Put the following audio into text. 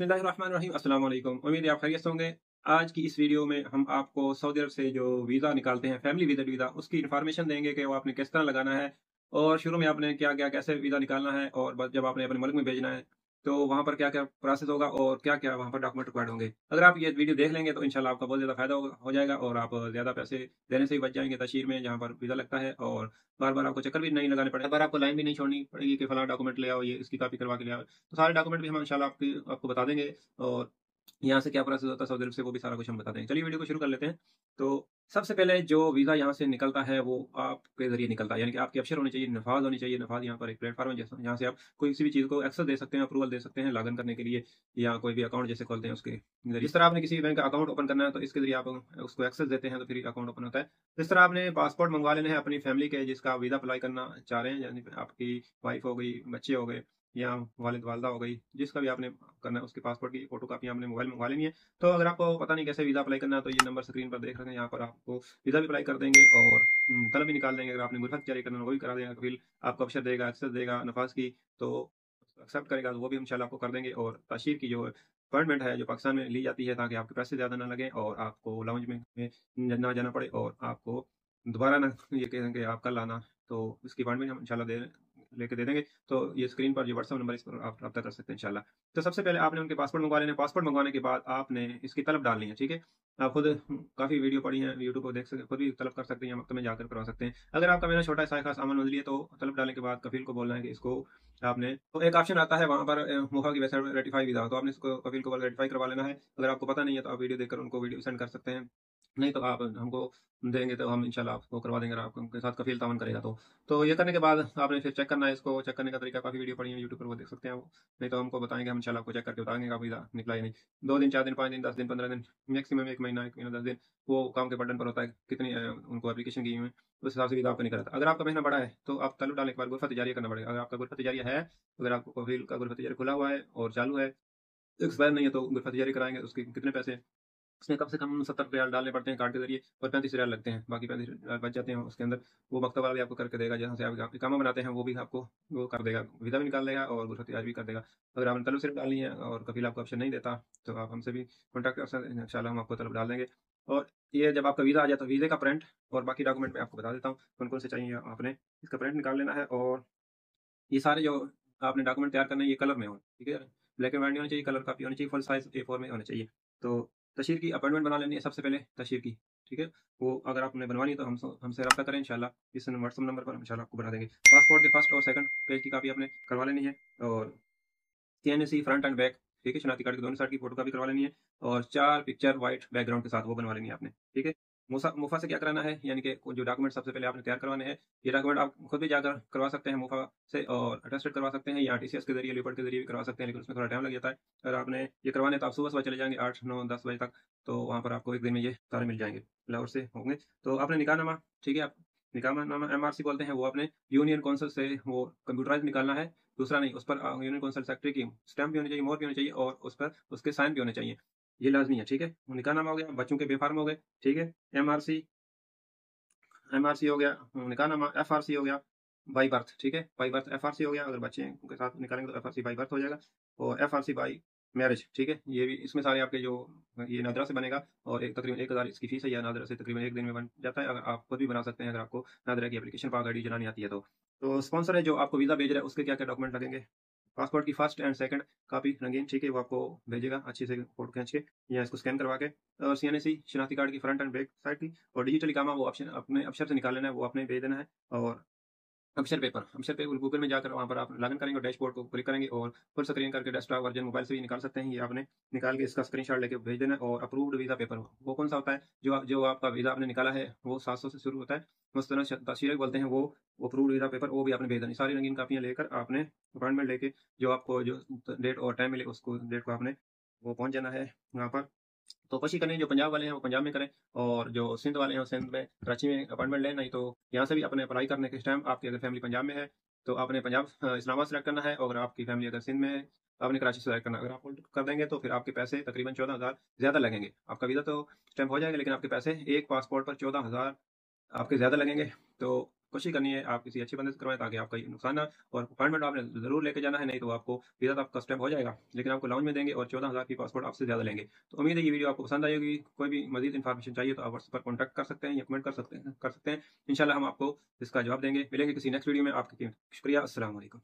बिस्मिल्लाहिर्रहमानिर्रहीम। अस्सलाम वालेकुम। उम्मीद है आप खैरियत से होंगे। आज की इस वीडियो में हम आपको सऊदी अरब से जो वीज़ा निकालते हैं, फैमिली विज़िट वीज़ा, उसकी इन्फॉर्मेशन देंगे कि वो आपने किस तरह लगाना है और शुरू में आपने क्या-क्या कैसे वीज़ा निकालना है और बस जब आपने अपने मुल्क में भेजना है, तो वहाँ पर क्या-क्या प्रोसेस होगा और क्या-क्या वहाँ पर डॉक्यूमेंट रिक्वायर्ड होंगे। अगर आप ये वीडियो देख लेंगे तो इंशाल्लाह आपका बहुत ज़्यादा फ़ायदा हो जाएगा और आप ज़्यादा पैसे देने से भी बच जाएँगे तशहीर में जहाँ पर वीज़ा लगता है और बार-बार आपको चक्कर भी नहीं लगाने पड़ेंगे। बार-बार आपको लाइन भी नहीं छोड़नी पड़ेगी कि फलाँ डॉक्यूमेंट ले आओ, ये इसकी कॉपी करवा के ले आओ। तो सारे डॉक्यूमेंट भी हम इंशाल्लाह आपको बता देंगे और यहाँ से क्या प्रोसेस होता है सऊदी अरब से वो भी सारा कुछ हम बता देंगे। चलिए वीडियो को शुरू कर लेते हैं। तो सबसे पहले जो वीज़ा यहाँ से निकलता है वो आपके ज़रिए निकलता है। यानी कि आपकी अफशर होनी चाहिए, नफ़ाज़ होनी चाहिए। नफ़ाज़ यहाँ पर एक प्लेटफ़ॉर्म है जैसा जहाँ से आप कोई किसी भी चीज़ को एक्सेस दे सकते हैं, अप्रूवल दे सकते हैं लॉगिन करने के लिए या कोई भी अकाउंट जैसे खोलते हैं उसके ज़रिए। जिस तरह आपने किसी भी बैंक का अकाउंट ओपन करना है तो इसके ज़रिए आप उसको एक्सेस देते हैं तो फिर अकाउंट ओपन होता है। जिस तरह आपने पासपोर्ट मंगवा लेने हैं अपनी फैमिली के जिसका वीज़ा अप्लाई करना चाह रहे हैं यानी आपकी वाइफ़ हो गई, बच्चे हो गए या वालिद-वालिदा हो गई, जिसका भी आपने करना है उसके पासपोर्ट की फ़ोटोकॉपी आपने मोबाइल में मंगवा लेनी है। तो अगर आपको पता नहीं कैसे वीज़ा अप्लाई करना है तो ये नंबर स्क्रीन पर देख रहे हैं, यहाँ पर आपको वीज़ा भी अप्लाई कर देंगे और तलब भी निकाल देंगे। अगर आपने गुरफत जारी करना है वो भी करा देगा कफ़ील, आपको अबशर देगा, एक्सेस देगा नफाज़ की, तो एक्सेप्ट करेगा तो वो भी इंशाल्लाह आपको कर देंगे और ताशीर की जो अपॉइंटमेंट है जो पाकिस्तान में ली जाती है ताकि आपके पैसे ज़्यादा ना लगें और आपको लाउंज में ना जाना पड़े और आपको दोबारा ना ये कहें कि आप कल आना, तो इसकी अपॉइंटमेंट हम इंशाल्लाह लेके दे देंगे। तो ये स्क्रीन पर जो व्हाट्सएप नंबर है इस पर आप रब्ता कर सकते हैं इंशाल्लाह। तो सबसे पहले आपने उनके पासपोर्ट मंगवा लेने हैं, पासपोर्ट मंगवाने के बाद आपने इसकी तलब डालनी है, ठीक है? आप खुद काफ़ी वीडियो पड़ी हैं, यूट्यूब पर देख सकते खुद भी तलब कर सकते हैं या मकतब में जाकर करवा सकते हैं। अगर आपका मेरा छोटा सा खास अमल मंज़िल है तो तलब डालने के बाद कफ़ील को बोलना है कि इसको आपने तो एक ऑप्शन आता है वहाँ पर मोहा की वेबसाइट में रेटिफाई वीज़ा, तो आपने इसको कफ़ील को बोल रेटिफाई करवा लेना है। अगर आपको पता नहीं है तो आप वीडियो देखकर उनको वीडियो सेंड कर सकते हैं। नहीं तो आप हमको देंगे तो हम इंशाल्लाह आपको करवा देंगे अगर आप उनके साथ कफ़ील तावन करेगा तो। तो ये करने के बाद आपने फिर चेक करना है इसको, चेक करने का तरीका काफ़ी वीडियो पड़ी है यूट्यूब पर वो देख सकते हैं वो। नहीं तो हमको बताएँगे हम इंशाल्लाह आपको चेक करके बताएँगे कि आपका वीज़ा निकला या नहीं। 2 दिन, 4 दिन, 5 दिन, 10 दिन, 15 दिन, मैक्सिमम 1 महीना, 1 महीना 10 दिन, वो काम के बर्डन पर होता है कितनी उनको एप्लीकेशन की हुई है, उस हिसाब से वीज़ा आपका निकल आता है। अगर आपका महीना बड़ा है तो आप तलब डालने के बाद गुरफ़ा तिजारिया करना पड़ेगा। अगर आपका गुरफ़ा तिजारिया है, अगर आपको कफ़ील का गुरफ़ा तिजारिया खुला हुआ है और चालू है, एक्सपायर नहीं है तो गुरफ़ा तिजारी कराएँगे उसके कितने पैसे उसमें कम से कम 70 रियाल डालने पड़ते हैं कार्ड के ज़रिए और 35 रियाल लगते हैं। बाकी 35 रियाल बच जाते हैं उसके अंदर। वो मकतब वाला भी आपको करके देगा, जहाँ से आप इकामा बनाते हैं, वो भी आपको वो कर देगा। वीज़ा भी निकाल देगा और गुरफ़त इजाज़ भी कर देगा। अगर आपने तलब सिर्फ़ डालनी है और कफ़ील आपको ऑप्शन नहीं देता, तो आप हमसे भी कॉन्टैक्ट कर सकते हैं। इंशाल्लाह हम आपको तलब डाल देंगे। और ये जब आपका वीज़ा आ जाए, तो वीज़े का प्रिंट और बाकी डॉक्यूमेंट मैं आपको बता देता हूँ, कौन-कौन से चाहिए आपने। इसका प्रिंट निकाल लेना है और ये सारे जो आपने डॉक्यूमेंट तैयार करने हैं, ये कलर में हों, ठीक है? ब्लैक एंड व्हाइट नहीं होनी चाहिए, कलर कॉपी होनी चाहिए, फुल साइज़ ए4 में होनी चाहिए। तो तशहीर की अपॉइंटमेंट बना लेनी है सबसे पहले तशहीर की, ठीक है? वो अगर आपने बनवानी है तो हमसे रब्ता करें इंशाल्लाह, इस व्हाट्सएप नंबर पर इंशाल्लाह आपको बना देंगे। पासपोर्ट के फर्स्ट और सेकंड पेज की कॉपी आपने करवा लेनी है और सीएनसी फ्रंट एंड बैक, ठीक है? शनाख्ती कार्ड की दोनों साइड की फ़ोटोकॉपी करवा लेनी है और 4 पिक्चर व्हाइट बैकग्राउंड के साथ वो बनवा लेनी है आपने, ठीक है? मुफ़ा से क्या कराना है, यानी कि जो डॉक्यूमेंट सबसे पहले आपने तैयार करवाने हैं, ये डॉक्यूमेंट आप खुद भी जाकर करवा सकते हैं मुफ़ा से और अटेस्टेड करवा सकते हैं या टीसीएस के ज़रिए, लिपर्ड के ज़रिए भी करवा सकते हैं, लेकिन उसमें थोड़ा टाइम लग जाता है। अगर आपने ये करवाने हैं तो आप सुबह-सुबह चले जाएँगे 8, 9, 10 बजे तक, तो वहाँ पर आपको 1 दिन में ये सारे मिल जाएँगे, लाहौर से होंगे। तो आपने निकाहनामा, ठीक है? आप निकाहनामा एमआरसी बोलते हैं, वो आपने यूनियन काउंसिल से वो कंप्यूटराइज़ निकालना है। दूसरा नहीं, उस पर यूनियन काउंसिल सेक्रेटरी की स्टैम्प भी होनी चाहिए, मोहर भी होनी चाहिए और उस पर उसके साइन भी होने चाहिए। ये लाज़मी है, ठीक है? निकाहनामा हो गया, बच्चों के बेफ़ार्म हो गए, ठीक है? एमआरसी एमआरसी हो गया, निकाहनामा, एफआरसी हो गया, बाय बर्थ, ठीक है? बाय बर्थ एफआरसी हो गया, अगर बच्चे हैं उनके साथ निकालेंगे तो एफआरसी बाय बर्थ हो जाएगा और एफआरसी बाय मैरिज, ठीक है? ये भी इसमें सारे आपके जो ये नादरा से बनेगा और एक तकरीबन 1000 इसकी फ़ीस है या नादरा से तकरीबन 1 दिन में बन जाता है। अगर आप खुद भी बना सकते हैं, अगर आपको नादरा की एप्लीकेशन पाक आईडी चलानी आती है तो। तो स्पॉन्सर है जो आपको वीज़ा भेज रहा है, उसके क्या-क्या डॉक्यूमेंट लगेंगे? पासपोर्ट की फर्स्ट एंड सेकंड कॉपी रंगीन, ठीक है? वो आपको भेजेगा अच्छे से फ़ोटो खींच के या इसको स्कैन करवा के और सीएनएसी शनाख्ती कार्ड की फ्रंट एंड बैक साइड की और डिजिटल इकामा वो ऑप्शन अपने अक्षर से निकाल लेना है, वो आपने भेज देना है और अक्षर पेपर गूगल में जाकर वहाँ पर आप लॉगिन करेंगे और डैशबोर्ड को क्लिक करेंगे और फुल स्क्रीन करके डेस्कटॉप वर्जन मोबाइल से भी निकाल सकते हैं। ये आपने निकाल के इसका स्क्रीनशॉट लेके भेज देना है और अप्रूव्ड वीज़ा पेपर वो कौन सा होता है, जो आपका वीज़ा आपने निकाला है वो 700 से शुरू होता है। मुस्तनद तशरीह बोलते हैं वो अप्रूव्ड वीज़ा पेपर वो भी आपने भेज देनी। सारी रंगीन कापियाँ लेकर आपने अपॉइंटमेंट लेके जो आपको जो डेट और टाइम मिले उसको डेट को आपने वो पहुँच जाना है वहाँ पर। तो कोशिश करें जो पंजाब वाले हैं वो पंजाब में करें और जो सिंध वाले हैं वो सिंध में कराची में अपॉइंटमेंट लें, नहीं तो यहाँ से भी अपने अप्लाई करने के टाइम आपकी अगर फैमिली पंजाब में है तो आपने पंजाब इस्लामाबाद सेलेक्ट करना है और आपकी फैमिली अगर सिंध में है तो आपने कराची सेलेक्ट करना है। अगर आप उल्ट कर देंगे तो फिर आपके पैसे तकरीबन 14,000 ज़्यादा लगेंगे। आपका वीज़ा तो स्टैम्प हो जाएगा लेकिन आपके पैसे एक पासपोर्ट पर 14,000 आपके ज़्यादा लगेंगे। तो कोशिश करनी है आप किसी अच्छे बंदे से करवाएं ताकि आपका ये नुकसान ना। और अपॉइंटमेंट आपने ज़रूर लेके जाना है, नहीं तो आपको वीज़ा तो आपका स्टैम्प हो जाएगा, लेकिन आपको लाउंज में देंगे और 14,000 की पासपोर्ट आपसे ज़्यादा लेंगे। तो उम्मीद है ये वीडियो आपको पसंद आई होगी। कोई भी मज़ीद इन्फॉर्मेशन चाहिए तो आप व्हाट्सएप पर कॉन्टैक्ट कर सकते हैं या कमेंट कर सकते हैं। इंशाल्लाह हम आपको इसका जवाब देंगे। मिलेंगे किसी नेक्स्ट वीडियो में। आपकी शुक्रिया। अस्सलाम वालेकुम।